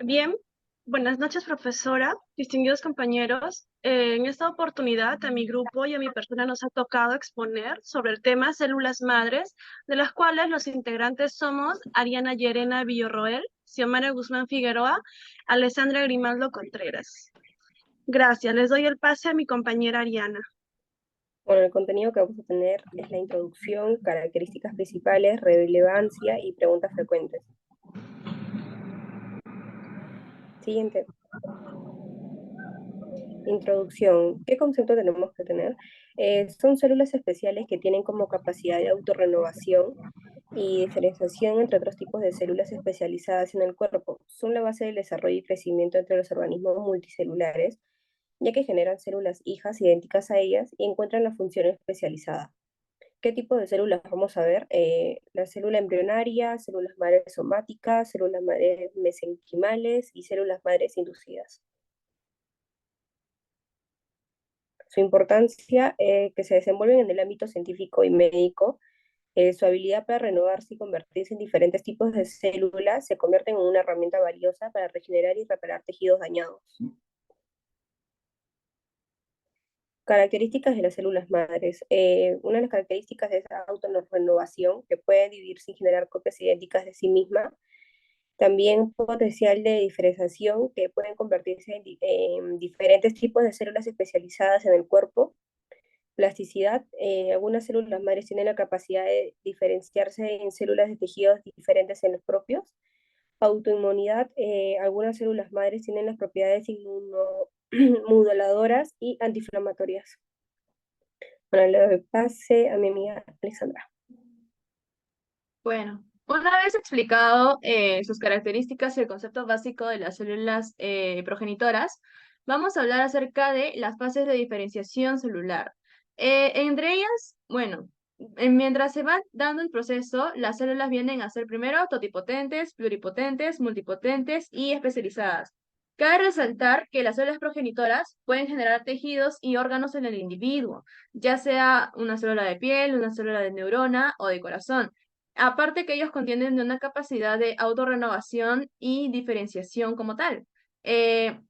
Bien, buenas noches, profesora, distinguidos compañeros. En esta oportunidad, a mi grupo y a mi persona nos ha tocado exponer sobre el tema células madres, de las cuales los integrantes somos Ariana Llerena Villarroel, Xiomara Guzmán Figueroa, Alessandra Grimaldo Contreras. Gracias, les doy el pase a mi compañera Ariana. Bueno, el contenido que vamos a tener es la introducción, características principales, relevancia y preguntas frecuentes. Siguiente. Introducción. ¿Qué concepto tenemos que tener? Son células especiales que tienen como capacidad de autorrenovación y diferenciación entre otros tipos de células especializadas en el cuerpo. Son la base del desarrollo y crecimiento entre los organismos multicelulares, ya que generan células hijas idénticas a ellas y encuentran la función especializada. ¿Qué tipo de células vamos a ver? La célula embrionaria, células madres somáticas, células madres mesenquimales y células madres inducidas. Su importancia, que se desenvuelven en el ámbito científico y médico, su habilidad para renovarse y convertirse en diferentes tipos de células se convierten en una herramienta valiosa para regenerar y reparar tejidos dañados. Características de las células madres. Una de las características es la autorrenovación, que puede dividir sin generar copias idénticas de sí misma. También potencial de diferenciación, que pueden convertirse en diferentes tipos de células especializadas en el cuerpo. Plasticidad, algunas células madres tienen la capacidad de diferenciarse en células de tejidos diferentes en los propios. Autoinmunidad, algunas células madres tienen las propiedades inmunomoduladoras y antiinflamatorias. Bueno, le doy pase a mi amiga Alexandra. Bueno, una vez explicado sus características y el concepto básico de las células progenitoras, vamos a hablar acerca de las fases de diferenciación celular. Entre ellas, bueno, mientras se va dando el proceso, las células vienen a ser primero totipotentes, pluripotentes, multipotentes y especializadas. Cabe resaltar que las células progenitoras pueden generar tejidos y órganos en el individuo, ya sea una célula de piel, una célula de neurona o de corazón. Aparte que ellos contienen de una capacidad de autorrenovación y diferenciación como tal, eh,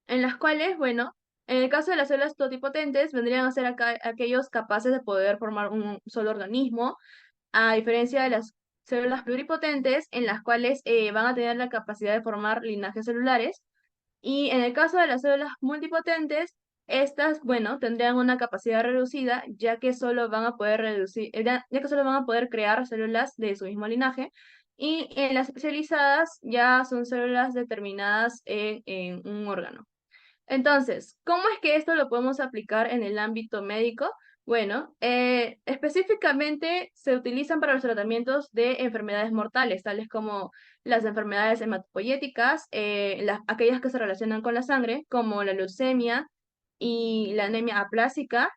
en las cuales, bueno, en el caso de las células totipotentes, vendrían a ser aquellos capaces de poder formar un solo organismo, a diferencia de las células pluripotentes, en las cuales van a tener la capacidad de formar linajes celulares, y en el caso de las células multipotentes, estas, bueno, tendrían una capacidad reducida, ya que solo van a poder ya que solo van a poder crear células de su mismo linaje. Y en las especializadas ya son células determinadas en un órgano. Entonces, ¿cómo es que esto lo podemos aplicar en el ámbito médico? Bueno, específicamente se utilizan para los tratamientos de enfermedades mortales, tales como las enfermedades hematopoyéticas, aquellas que se relacionan con la sangre, como la leucemia y la anemia aplásica.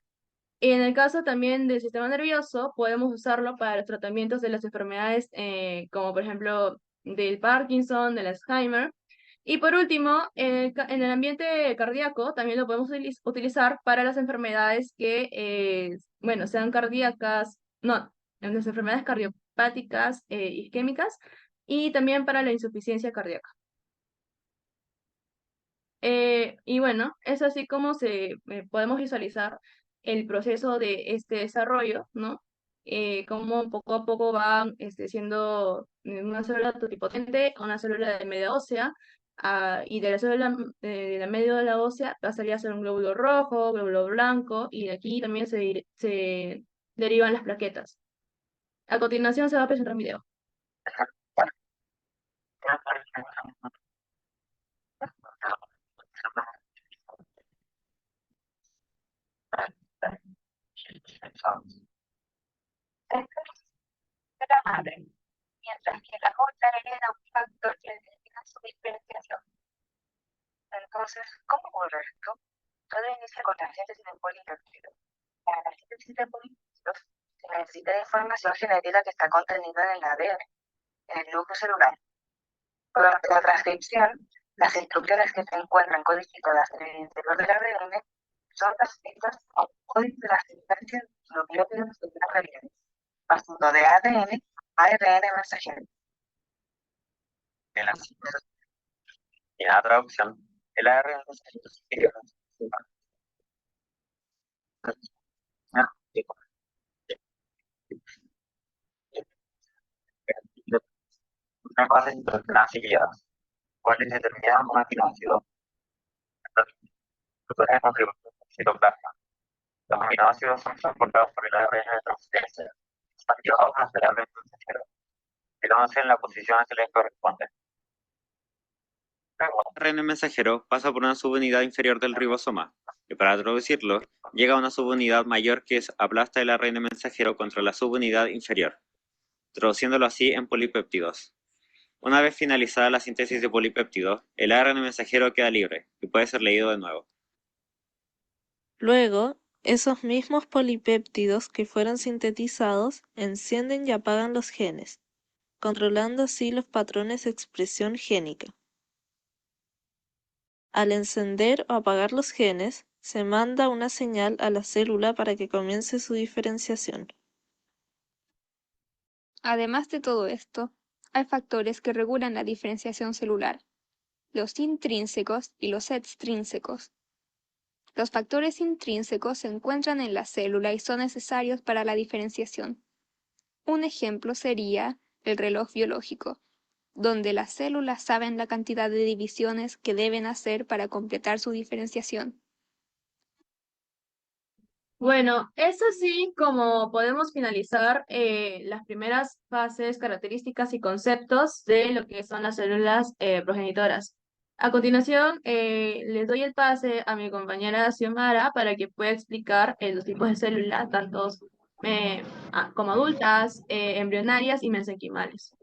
Y en el caso también del sistema nervioso, podemos usarlo para los tratamientos de las enfermedades como por ejemplo del Parkinson, del Alzheimer. Y por último, en el ambiente cardíaco también lo podemos utilizar para las enfermedades que, bueno, sean cardíacas, no, en las enfermedades cardiopáticas, isquémicas, y también para la insuficiencia cardíaca. Y bueno, es así como podemos visualizar el proceso de este desarrollo, ¿no? Cómo poco a poco va siendo una célula totipotente a una célula de media ósea, y de la célula de la media de la ósea pasaría a ser un glóbulo rojo, glóbulo blanco, y de aquí también se derivan las plaquetas. A continuación se va a presentar un video. De la madre, mientras que la otra hereda un factor que determina su diferenciación. Entonces, ¿cómo ocurre esto? Todo inicia con la síntesis de polipéptidos. Para la síntesis de polipéptidos se necesita la información genética que está contenida en el ADN, en el núcleo celular. Durante la transcripción, las instrucciones que se encuentran codificadas en el interior del ADN son transcritas a código de la secuencia nucleótidos de las variantes, pasando de ADN a ARN mensajero. En la síntesis y en la traducción, el ARN mensajero sigue una fase introducción seguidas, cuales determinan un aminoácido, estructuras de contribución del citoplasma. Los aminoácidos son transportados por el ARN de transferencia, están llevados hasta el ARN mensajero, quedándose en la posición a que les corresponde. Luego, el ARN mensajero pasa por una subunidad inferior del ribosoma, y para traducirlo, llega a una subunidad mayor que aplasta el ARN mensajero contra la subunidad inferior, traduciéndolo así en polipéptidos. Una vez finalizada la síntesis de polipéptidos, el ARN mensajero queda libre y puede ser leído de nuevo. Luego, esos mismos polipéptidos que fueron sintetizados encienden y apagan los genes, controlando así los patrones de expresión génica. Al encender o apagar los genes, se manda una señal a la célula para que comience su diferenciación. Además de todo esto, hay factores que regulan la diferenciación celular, los intrínsecos y los extrínsecos. Los factores intrínsecos se encuentran en la célula y son necesarios para la diferenciación. Un ejemplo sería el reloj biológico, donde las células saben la cantidad de divisiones que deben hacer para completar su diferenciación. Bueno, es así como podemos finalizar las primeras fases, características y conceptos de lo que son las células progenitoras. A continuación, les doy el pase a mi compañera Xiomara para que pueda explicar los tipos de células, tanto como adultas, embrionarias y mesenquimales.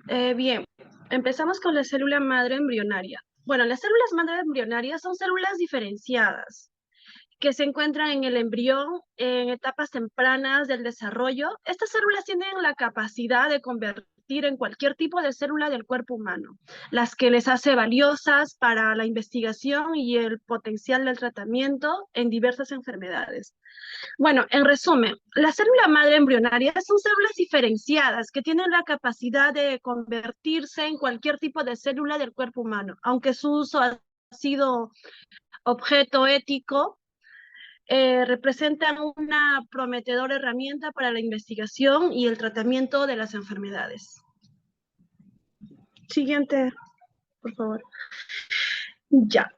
Bien, empezamos con la célula madre embrionaria. Bueno, las células madre embrionarias son células diferenciadas que se encuentran en el embrión en etapas tempranas del desarrollo. Estas células tienen la capacidad de convertir en cualquier tipo de célula del cuerpo humano, las que les hace valiosas para la investigación y el potencial del tratamiento en diversas enfermedades. Bueno, en resumen, la célula madre embrionaria son células diferenciadas que tienen la capacidad de convertirse en cualquier tipo de célula del cuerpo humano, aunque su uso ha sido objeto ético, representan una prometedora herramienta para la investigación y el tratamiento de las enfermedades. Siguiente, por favor. Ya.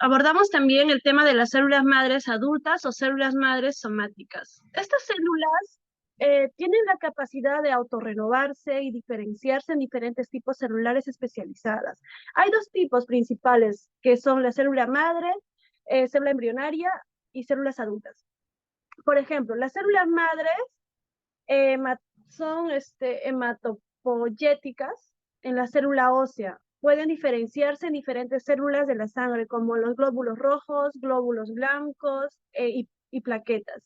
Abordamos también el tema de las células madres adultas o células madres somáticas. Estas células tienen la capacidad de autorrenovarse y diferenciarse en diferentes tipos celulares especializadas. Hay dos tipos principales, que son la célula madre, célula embrionaria y células adultas. Por ejemplo, las células madres son hematopoyéticas en la célula ósea. Pueden diferenciarse en diferentes células de la sangre, como los glóbulos rojos, glóbulos blancos y plaquetas.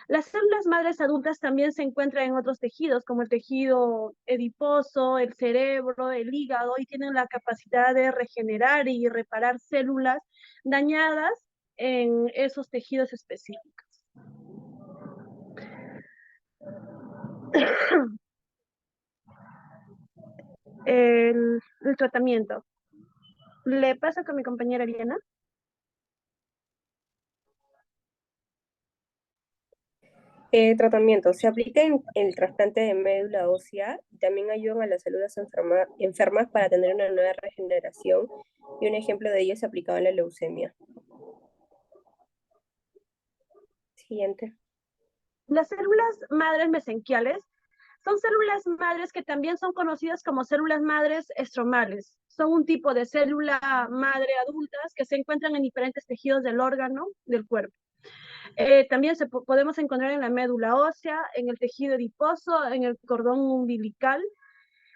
Las células madres adultas también se encuentran en otros tejidos, como el tejido adiposo, el cerebro, el hígado, y tienen la capacidad de regenerar y reparar células dañadas en esos tejidos específicos. El tratamiento. Le paso con mi compañera Eliana. Tratamiento. Se aplica en el trasplante de médula ósea y también ayudan a las células enfermas para tener una nueva regeneración, y un ejemplo de ello es aplicado en la leucemia. Siguiente. Las células madres mesenquiales son células madres que también son conocidas como células madres estromales. Son un tipo de célula madre adultas que se encuentran en diferentes tejidos del órgano del cuerpo. También podemos encontrar en la médula ósea, en el tejido adiposo, en el cordón umbilical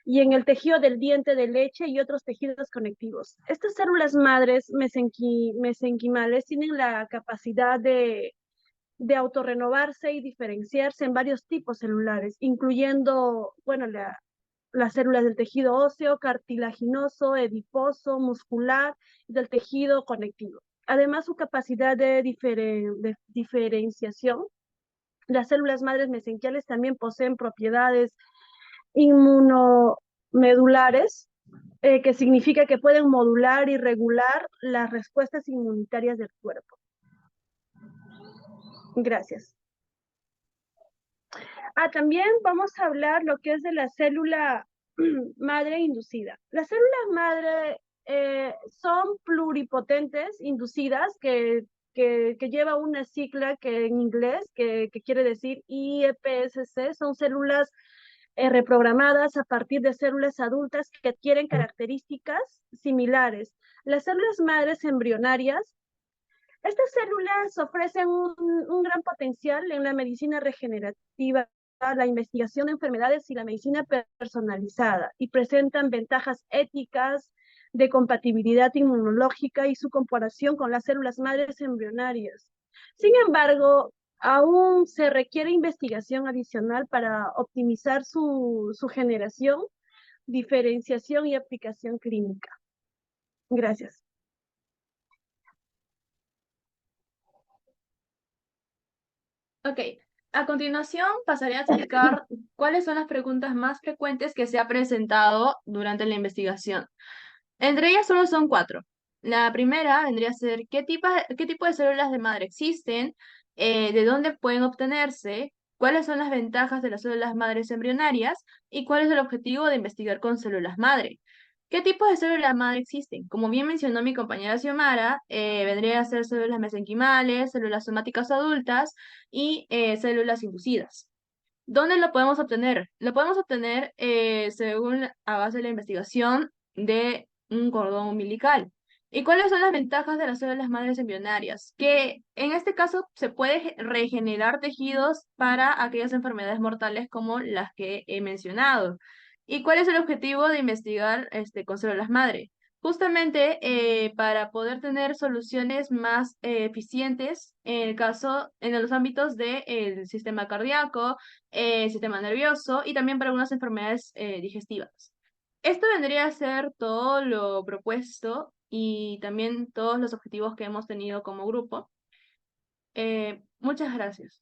y en el tejido del diente de leche y otros tejidos conectivos. Estas células madres mesenquimales tienen la capacidad de autorrenovarse y diferenciarse en varios tipos celulares, incluyendo, bueno, las células del tejido óseo, cartilaginoso, adiposo, muscular y del tejido conectivo. Además, su capacidad de diferenciación. Las células madres mesenquiales también poseen propiedades inmunomedulares, que significa que pueden modular y regular las respuestas inmunitarias del cuerpo. Gracias. También vamos a hablar lo que es de la célula madre inducida. Las células madre son pluripotentes inducidas que lleva una sigla que en inglés que quiere decir IEPSC, son células reprogramadas a partir de células adultas que adquieren características similares. Las células madres embrionarias, estas células ofrecen un gran potencial en la medicina regenerativa, la investigación de enfermedades y la medicina personalizada, y presentan ventajas éticas de compatibilidad inmunológica y su comparación con las células madres embrionarias. Sin embargo, aún se requiere investigación adicional para optimizar su generación, diferenciación y aplicación clínica. Gracias. Ok, a continuación pasaré a explicar cuáles son las preguntas más frecuentes que se ha presentado durante la investigación. Entre ellas solo son 4. La primera vendría a ser qué tipo de células de madre existen, de dónde pueden obtenerse, cuáles son las ventajas de las células madres embrionarias y cuál es el objetivo de investigar con células madre. ¿Qué tipos de células madre existen? Como bien mencionó mi compañera Xiomara, vendría a ser células mesenquimales, células somáticas adultas y células inducidas. ¿Dónde lo podemos obtener? Lo podemos obtener según a base de la investigación de un cordón umbilical. ¿Y cuáles son las ventajas de las células madres embrionarias? Que en este caso se puede regenerar tejidos para aquellas enfermedades mortales como las que he mencionado. ¿Y cuál es el objetivo de investigar con células madre? Justamente para poder tener soluciones más eficientes en los ámbitos del sistema cardíaco, sistema nervioso y también para algunas enfermedades digestivas. Esto vendría a ser todo lo propuesto y también todos los objetivos que hemos tenido como grupo. Muchas gracias.